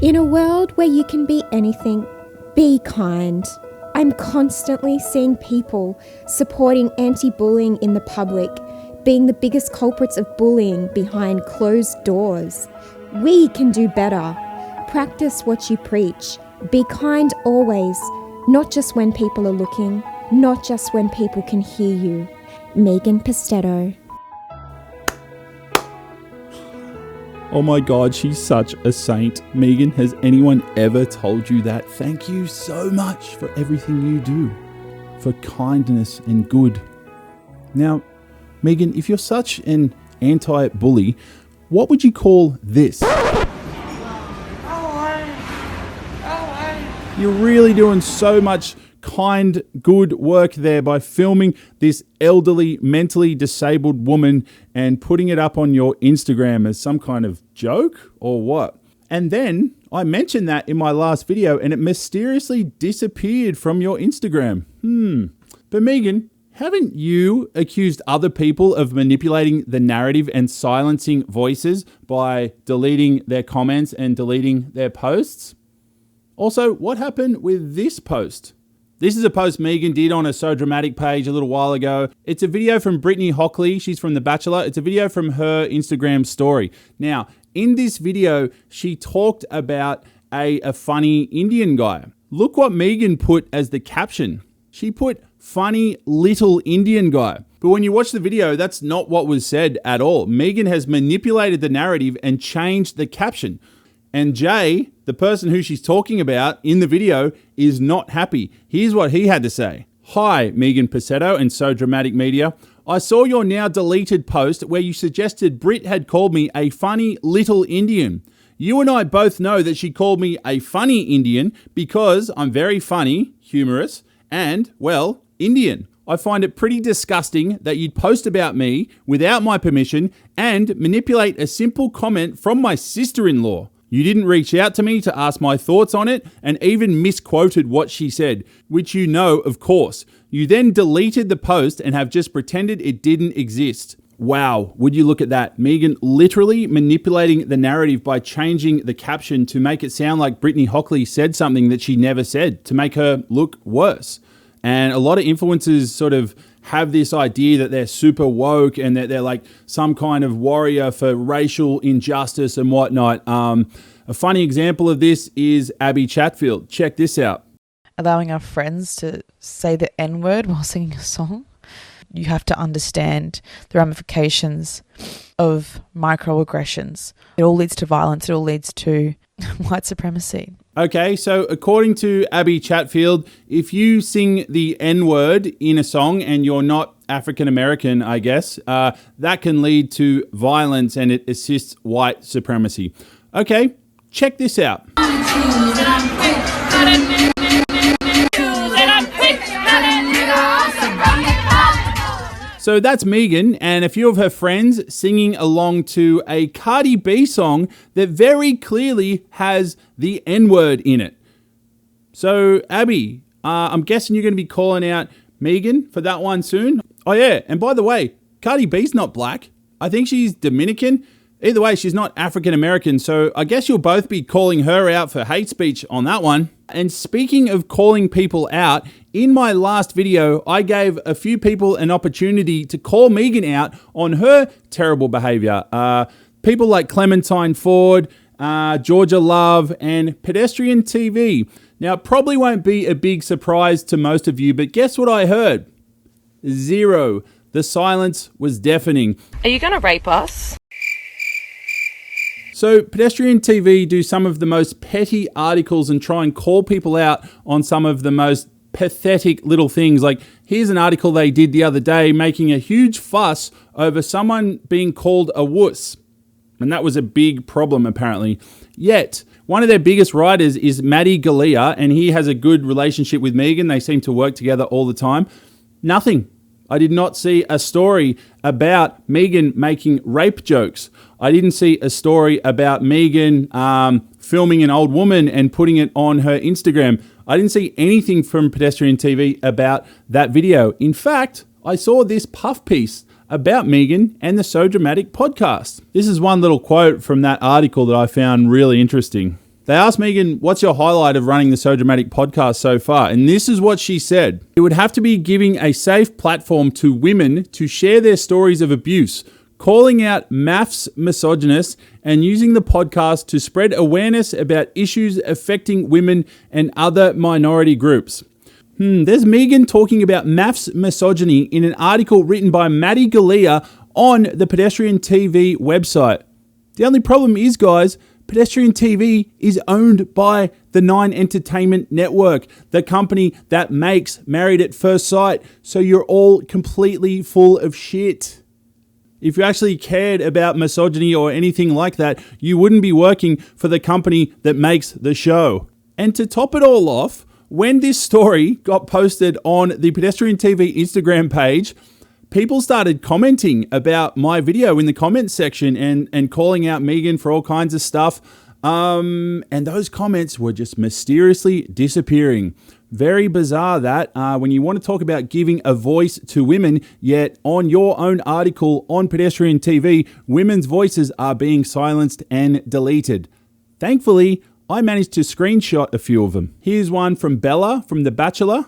In a world where you can be anything, be kind. I'm constantly seeing people supporting anti-bullying in the public, being the biggest culprits of bullying behind closed doors. We can do better. Practice what you preach. Be kind always, not just when people are looking, not just when people can hear you. Megan Pustetto. Oh my God, she's such a saint. Megan, has anyone ever told you that? Thank you so much for everything you do, for kindness and good. Now, Megan, if you're such an anti-bully, what would you call this? You're really doing so much kind, good work there by filming this elderly, mentally disabled woman and putting it up on your Instagram as some kind of joke or what? And then I mentioned that in my last video and it mysteriously disappeared from your Instagram. But Megan, haven't you accused other people of manipulating the narrative and silencing voices by deleting their comments and deleting their posts? Also, what happened with this post? This is a post Megan did on her So Dramatic page a little while ago. It's a video from Brittany Hockley. She's from The Bachelor. It's a video from her Instagram story. Now, in this video, she talked about a funny Indian guy. Look what Megan put as the caption. She put funny little Indian guy. But when you watch the video, that's not what was said at all. Megan has manipulated the narrative and changed the caption. And Jay, the person who she's talking about in the video, is not happy. Here's what he had to say. Hi, Megan Pustetto and So Dramatic Media. I saw your now deleted post where you suggested Brit had called me a funny little Indian. You and I both know that she called me a funny Indian because I'm very funny, humorous, and, well, Indian. I find it pretty disgusting that you'd post about me without my permission and manipulate a simple comment from my sister-in-law. You didn't reach out to me to ask my thoughts on it and even misquoted what she said, which you know, of course. You then deleted the post and have just pretended it didn't exist. Wow, would you look at that? Megan literally manipulating the narrative by changing the caption to make it sound like Brittany Hockley said something that she never said, to make her look worse. And a lot of influencers sort of have this idea that they're super woke and that they're like some kind of warrior for racial injustice and whatnot. A funny example of this is Abbie Chatfield. Check this out. Allowing our friends to say the N-word while singing a song. You have to understand the ramifications of microaggressions. It all leads to violence. It all leads to white supremacy. Okay, so according to Abbie Chatfield, if you sing the N-word in a song and you're not African American, I guess, that can lead to violence and it assists white supremacy. Okay, check this out. So that's Megan and a few of her friends singing along to a Cardi B song that very clearly has the N-word in it. So, Abbie, I'm guessing you're going to be calling out Megan for that one soon. Oh yeah, and by the way, Cardi B's not black. I think she's Dominican. Either way, she's not African American, so I guess you'll both be calling her out for hate speech on that one. And speaking of calling people out, in my last video, I gave a few people an opportunity to call Megan out on her terrible behaviour. People like Clementine Ford, Georgia Love, and Pedestrian TV. Now, it probably won't be a big surprise to most of you, but guess what I heard? Zero. The silence was deafening. Are you going to rape us? So Pedestrian TV do some of the most petty articles and try and call people out on some of the most pathetic little things. Like, here's an article they did the other day making a huge fuss over someone being called a wuss. And that was a big problem, apparently. Yet, one of their biggest writers is Maddie Galea, and he has a good relationship with Megan. They seem to work together all the time. Nothing. I did not see a story about Megan making rape jokes. I didn't see a story about Megan filming an old woman and putting it on her Instagram. I didn't see anything from Pedestrian TV about that video. In fact, I saw this puff piece about Megan and the So Dramatic podcast. This is one little quote from that article that I found really interesting. They asked Megan, what's your highlight of running the So Dramatic podcast so far? And this is what she said. It would have to be giving a safe platform to women to share their stories of abuse, calling out MAFS misogynists, and using the podcast to spread awareness about issues affecting women and other minority groups. There's Megan talking about MAFS misogyny in an article written by Maddie Galea on the Pedestrian TV website. The only problem is, guys, Pedestrian TV is owned by the Nine Entertainment Network, the company that makes Married at First Sight. So you're all completely full of shit. If you actually cared about misogyny or anything like that, you wouldn't be working for the company that makes the show. And to top it all off, when this story got posted on the Pedestrian TV Instagram page, people started commenting about my video in the comments section and calling out Megan for all kinds of stuff. And those comments were just mysteriously disappearing. Very bizarre that when you want to talk about giving a voice to women, yet on your own article on Pedestrian TV, women's voices are being silenced and deleted. Thankfully, I managed to screenshot a few of them. Here's one from Bella from The Bachelor.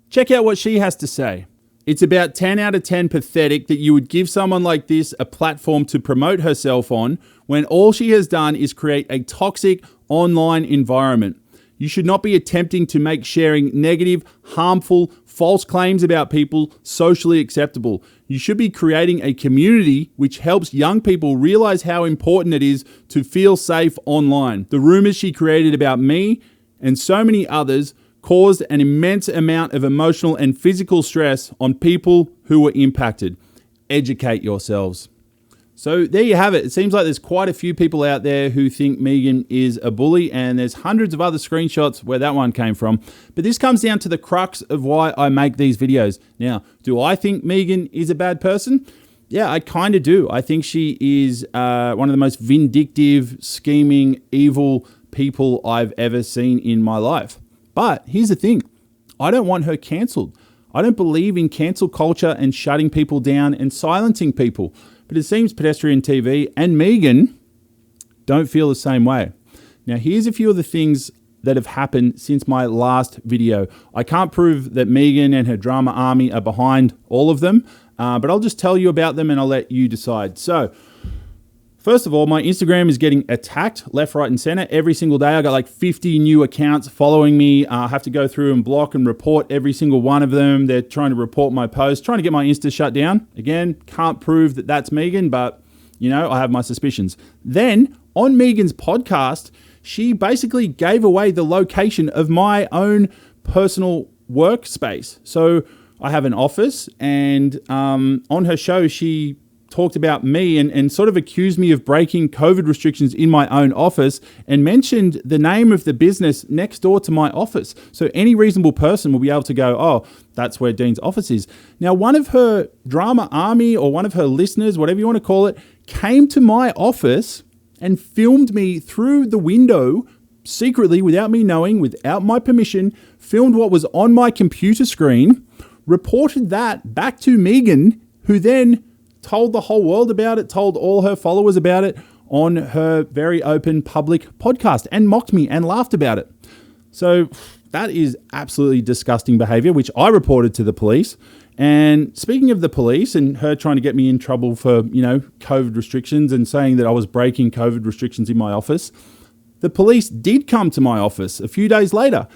Check out what she has to say. It's about 10 out of 10 pathetic that you would give someone like this a platform to promote herself on when all she has done is create a toxic online environment. You should not be attempting to make sharing negative, harmful, false claims about people socially acceptable. You should be creating a community which helps young people realize how important it is to feel safe online. The rumors she created about me and so many others caused an immense amount of emotional and physical stress on people who were impacted. Educate yourselves. So there you have it. It seems like there's quite a few people out there who think Megan is a bully, and there's hundreds of other screenshots where that one came from. But this comes down to the crux of why I make these videos. Now, do I think Megan is a bad person? Yeah, I kind of do. I think she is one of the most vindictive, scheming, evil people I've ever seen in my life. But here's the thing. I don't want her cancelled. I don't believe in cancel culture and shutting people down and silencing people. But it seems Pedestrian TV and Megan don't feel the same way. Now, here's a few of the things that have happened since my last video. I can't prove that Megan and her drama army are behind all of them, but I'll just tell you about them and I'll let you decide. So, first of all, my Instagram is getting attacked left, right, and center every single day. I got like 50 new accounts following me. I have to go through and block and report every single one of them. They're trying to report my posts, trying to get my Insta shut down. Again, can't prove that that's Megan, but I have my suspicions. Then on Megan's podcast, she basically gave away the location of my own personal workspace. So I have an office, and on her show, she talked about me and sort of accused me of breaking COVID restrictions in my own office and mentioned the name of the business next door to my office. So any reasonable person will be able to go, oh, that's where Dean's office is. Now, one of her drama army or one of her listeners, whatever you want to call it, came to my office and filmed me through the window secretly, without me knowing, without my permission, filmed what was on my computer screen, reported that back to Megan, who then told the whole world about it, told all her followers about it on her very open public podcast and mocked me and laughed about it. So that is absolutely disgusting behavior, which I reported to the police. And speaking of the police and her trying to get me in trouble for, COVID restrictions and saying that I was breaking COVID restrictions in my office, the police did come to my office a few days later.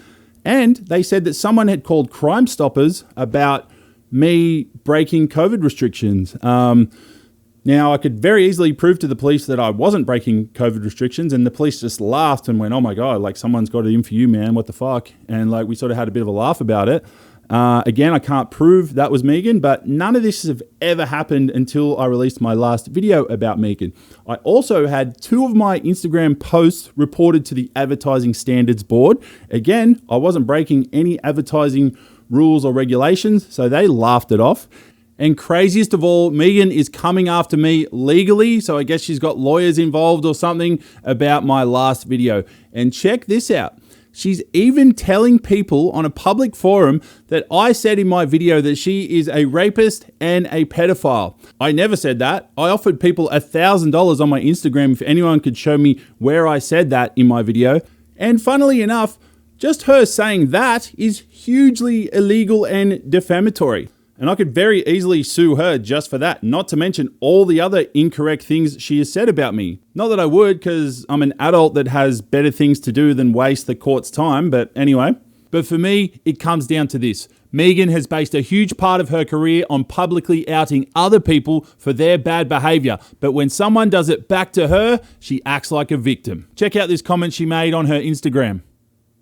And they said that someone had called Crime Stoppers about me breaking COVID restrictions. Now, I could very easily prove to the police that I wasn't breaking COVID restrictions, and the police just laughed and went, oh my God, like someone's got it in for you, man, what the fuck? And like we sort of had a bit of a laugh about it. Again, I can't prove that was Megan, but none of this has ever happened until I released my last video about Megan. I also had 2 of my Instagram posts reported to the Advertising Standards Board. Again, I wasn't breaking any advertising rules or regulations, so they laughed it off. And craziest of all, Megan is coming after me legally, so I guess she's got lawyers involved or something about my last video. And check this out. She's even telling people on a public forum that I said in my video that she is a rapist and a pedophile. I never said that. I offered people $1,000 on my Instagram if anyone could show me where I said that in my video. And funnily enough, just her saying that is hugely illegal and defamatory. And I could very easily sue her just for that, not to mention all the other incorrect things she has said about me. Not that I would, because I'm an adult that has better things to do than waste the court's time, but anyway. But for me, it comes down to this. Megan has based a huge part of her career on publicly outing other people for their bad behaviour. But when someone does it back to her, she acts like a victim. Check out this comment she made on her Instagram.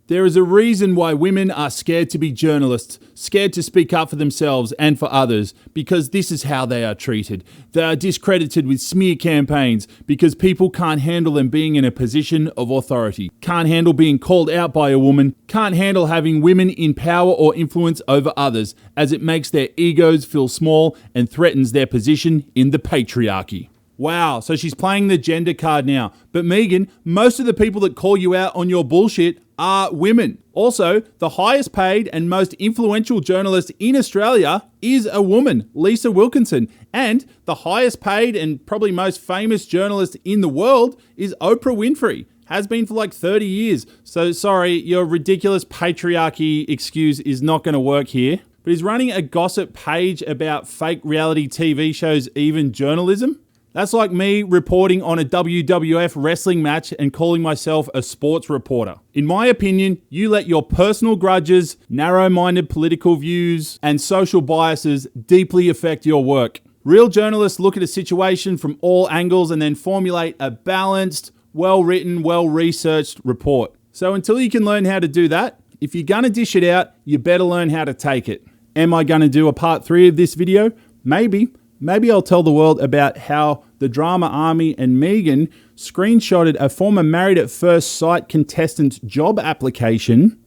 There is a reason why women are scared to be journalists, scared to speak up for themselves and for others, because this is how they are treated. They are discredited with smear campaigns because people can't handle them being in a position of authority, can't handle being called out by a woman, can't handle having women in power or influence over others, as it makes their egos feel small and threatens their position in the patriarchy. Wow, so she's playing the gender card now. But Megan, most of the people that call you out on your bullshit are women. Also, the highest paid and most influential journalist in Australia is a woman, Lisa Wilkinson. And the highest paid and probably most famous journalist in the world is Oprah Winfrey. Has been for like 30 years. So sorry, your ridiculous patriarchy excuse is not going to work here. But he's running a gossip page about fake reality TV shows, even journalism. That's like me reporting on a WWF wrestling match and calling myself a sports reporter. In my opinion, you let your personal grudges, narrow-minded political views, and social biases deeply affect your work. Real journalists look at a situation from all angles and then formulate a balanced, well-written, well-researched report. So until you can learn how to do that, if you're gonna dish it out, you better learn how to take it. Am I gonna do a part 3 of this video? Maybe. Maybe I'll tell the world about how the Drama Army and Megan screenshotted a former Married at First Sight contestant's job application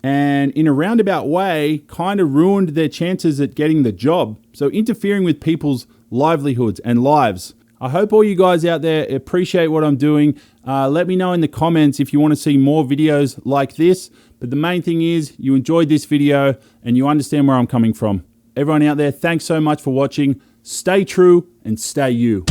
and in a roundabout way kind of ruined their chances at getting the job. So interfering with people's livelihoods and lives. I hope all you guys out there appreciate what I'm doing. Let me know in the comments if you want to see more videos like this. But the main thing is you enjoyed this video and you understand where I'm coming from. Everyone out there, thanks so much for watching. Stay true and stay you.